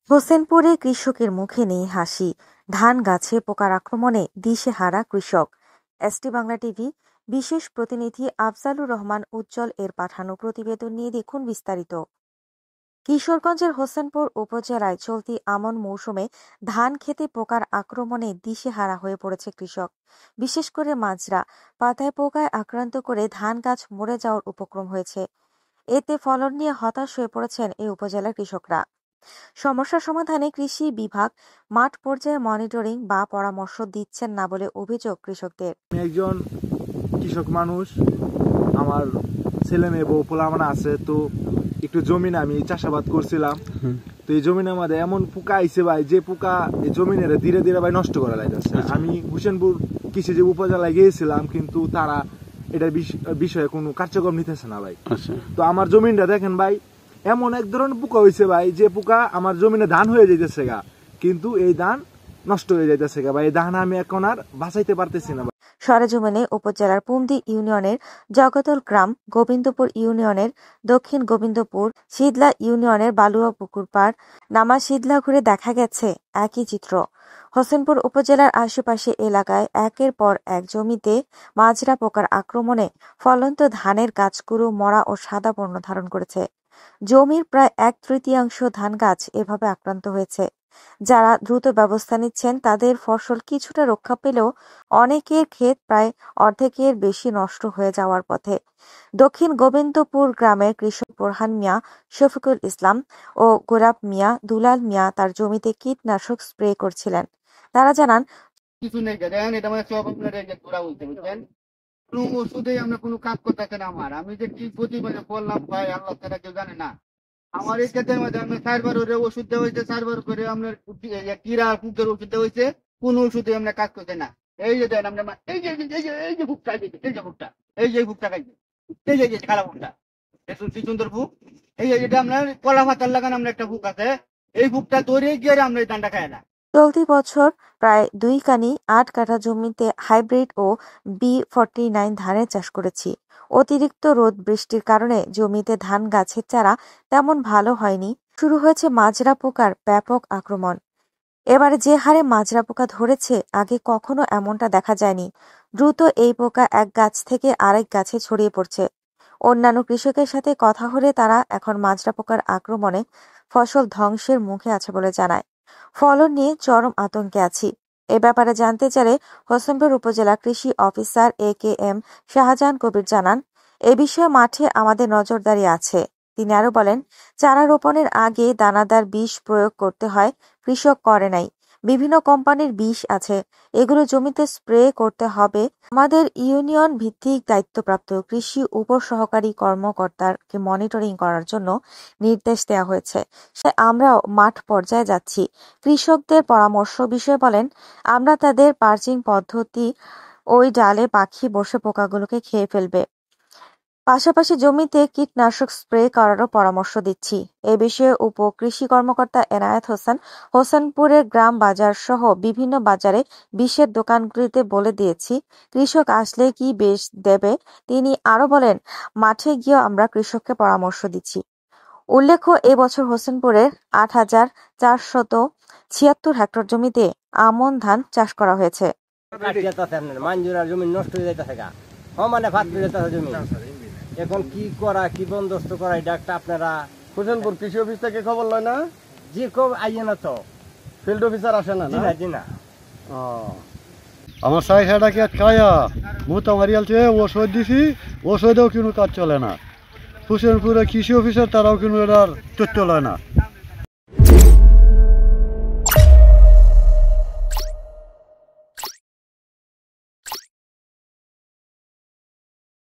হোসেনপুরে কৃষকের মুখে নেই হাসি, ধান গাছে পোকার আক্রমণে দিশেহারা কৃষক। এসটি বাংলা টিভি বিশেষ প্রতিনিধি আফজালুর রহমান উজ্জ্বল এর পাঠানো প্রতিবেদন নিয়ে দেখুন বিস্তারিত। কিশোরগঞ্জের হোসেনপুর উপজেলায় চলতি আমন মৌসুমে ধান খেতে পোকার আক্রমণে দিশেহারা হয়ে পড়েছে কৃষক। বিশেষ করে মাজরা পাতায় পোকায় আক্রান্ত করে ধান গাছ মরে যাওয়ার উপক্রম হয়েছে। এতে ফলন নিয়ে হতাশ হয়ে পড়েছেন এই উপজেলার কৃষকরা। সমস্যা সমাধানে কৃষি বিভাগ মাঠ পর্যায়ে মনিটরিং বা পরামর্শ দিচ্ছেন না বলে অভিযোগ কৃষকদের। আমি একজন কৃষক মানুষ, আমার ছেলে মেয়ে বউ পোলা আমার আছে, তো একটু জমিনে আমি চাষাবাদ করছিলাম। তো এই জমিনের মধ্যে এমন পোকা আইছে ভাই, যে পোকা এই জমিনের ধীরে ধীরে ভাই নষ্ট করা লাগছে। আমি হোসেনপুর কৃষি যে উপজেলায় গিয়েছিলাম, কিন্তু তারা এটার বিষয়ে কোনো কার্যক্রম নিতেছে না ভাই। তো আমার জমিনটা দেখেন ভাই, এমন এক ধরনের পোকা হয়েছে ভাই, যে পোকা আমার জমিনে ধান হয়ে যাইতেছে গা, কিন্তু এই ধান নষ্ট হয়ে যাইতেছে গা ভাই। এই ধান আমি এখন আর বাঁচাইতে পারতেছি না। সরেজমিনে উপজেলার পুমদি ইউনিয়নের জগতল গ্রাম, গোবিন্দপুর ইউনিয়নের দক্ষিণ গোবিন্দপুর, শীদলা ইউনিয়নের বালুয়া পুকুর পাড়, নামা শীদলা ঘুরে দেখা গেছে একই চিত্র। হোসেনপুর উপজেলার আশেপাশে এলাকায় একের পর এক জমিতে মাজরা পোকার আক্রমণে ফলন্ত ধানের গাছগুলো মরা ও সাদা বর্ণ ধারণ করেছে। জমির প্রায় 1/3 ধান গাছ এভাবে আক্রান্ত হয়েছে। যারা দ্রুত ব্যবস্থা নিচ্ছেন তাদের ফসল কিছুটা রক্ষা পেলেও অনেকের ক্ষেত প্রায় অর্ধেকের বেশি নষ্ট হয়ে যাওয়ার পথে। দক্ষিণ গোবিন্দপুর গ্রামের কৃষক বোরহান মিয়া, শফিকুল ইসলাম ও গোলাপ মিয়া, দুলাল মিয়া তার জমিতে কীটনাশক স্প্রে করছিলেন। তারা জানান, কিছু নেই, এটা মানে সব আপনার বুঝছেন, কোনো ওষুধেই আমরা কোনো কাজ করতেছে না। আমি যে কি প্রতিবারে বললাম ভাই, আল্লাহ তারা কেউ জানে না। আমার এই ক্ষেত্রের মধ্যে আমরা 4বার ওষুধ দেওয়া হয়েছে, 4বার করে আপনার কিরা কুকের ওষুধ দেওয়া হয়েছে, কোন ওষুধে আমরা কাজ করছে না। এই যে দেন আমরা এই যে ভুকটা, এই যে ভুকটা, এই যে ভুকটা খাইছে, এই যে খারাপ ভুকটা, কি সুন্দর ভুক। এই যে যেটা আপনার কলা পাতার লাগান আমরা একটা ভুক আছে, এই ভুকটা ধরে গিয়ে আমরা এই ধানটা খাই না। চলতি বছর প্রায় 2 কানি 8 কাঠা জমিতে হাইব্রিড ও B49 ধানের চাষ করেছি। অতিরিক্ত রোদ বৃষ্টির কারণে জমিতে ধান গাছের চারা তেমন ভালো হয়নি। শুরু হয়েছে মাজরা পোকার ব্যাপক আক্রমণ। এবারে যে হারে মাজরা পোকা ধরেছে, আগে কখনো এমনটা দেখা যায়নি। দ্রুত এই পোকা এক গাছ থেকে আরেক গাছে ছড়িয়ে পড়ছে। অন্যান্য কৃষকের সাথে কথা হলে তারা এখন মাজরা পোকার আক্রমণে ফসল ধ্বংসের মুখে আছে বলে জানায়। ফলন নিয়ে চরম আতঙ্কে আছি। এ ব্যাপারে জানতে চাইলে হোসেনপুর উপজেলা কৃষি অফিসার AKM শাহজাহান কবির জানান, এ বিষয়ে মাঠে আমাদের নজরদারি আছে। তিনি আরো বলেন, চারা রোপণের আগে দানাদার বিষ প্রয়োগ করতে হয়, কৃষক করে নাই। বিভিন্ন কোম্পানির বিষ আছে, এগুলো জমিতে স্প্রে করতে হবে। আমাদের ইউনিয়ন ভিত্তিক দায়িত্বপ্রাপ্ত কৃষি উপসহকারী কর্মকর্তাকে মনিটরিং করার জন্য নির্দেশ দেওয়া হয়েছে। আমরাও মাঠ পর্যায়ে যাচ্ছি। কৃষকদের পরামর্শ বিষয়ে বলেন, আমরা তাদের পার্চিং পদ্ধতি, ওই ডালে পাখি বসে পোকাগুলোকে খেয়ে ফেলবে। পাশাপাশি জমিতে কীটনাশক স্প্রে করারও পরামর্শ দিচ্ছি। এ বিষয়ে উপ কৃষি কর্মকর্তা এনায়েত হোসেন হোসেনপুরের গ্রাম বাজার সহ বিভিন্ন বাজারে বিষের দোকানগুলিতে বলে দিয়েছি, কৃষক আসলে কি বিষ দেবে। তিনি আরো বলেন, মাঠে গিয়েও আমরা কৃষককে পরামর্শ দিচ্ছি। উল্লেখ্য, এবছর হোসেনপুরের 8,476 হেক্টর জমিতে আমন ধান চাষ করা হয়েছে। এখন কি করা, কি বন্দোবস্ত করা, এটা একটা আপনারা হোসেনপুর কৃষি অফিস থেকে খবর লয় না? যে কেউ আইয়ে না, তো ফিল্ড অফিসার আসে না? জি না। আমার সাইকেলটা কি খায়া মুতা মারিয়ালছে, ওষুধ দিছি, ওষুধেও কিন্তু কাজ চলে না। হোসেনপুরে কৃষি অফিসার তারাও কিন্তু এটার তথ্য লয় না।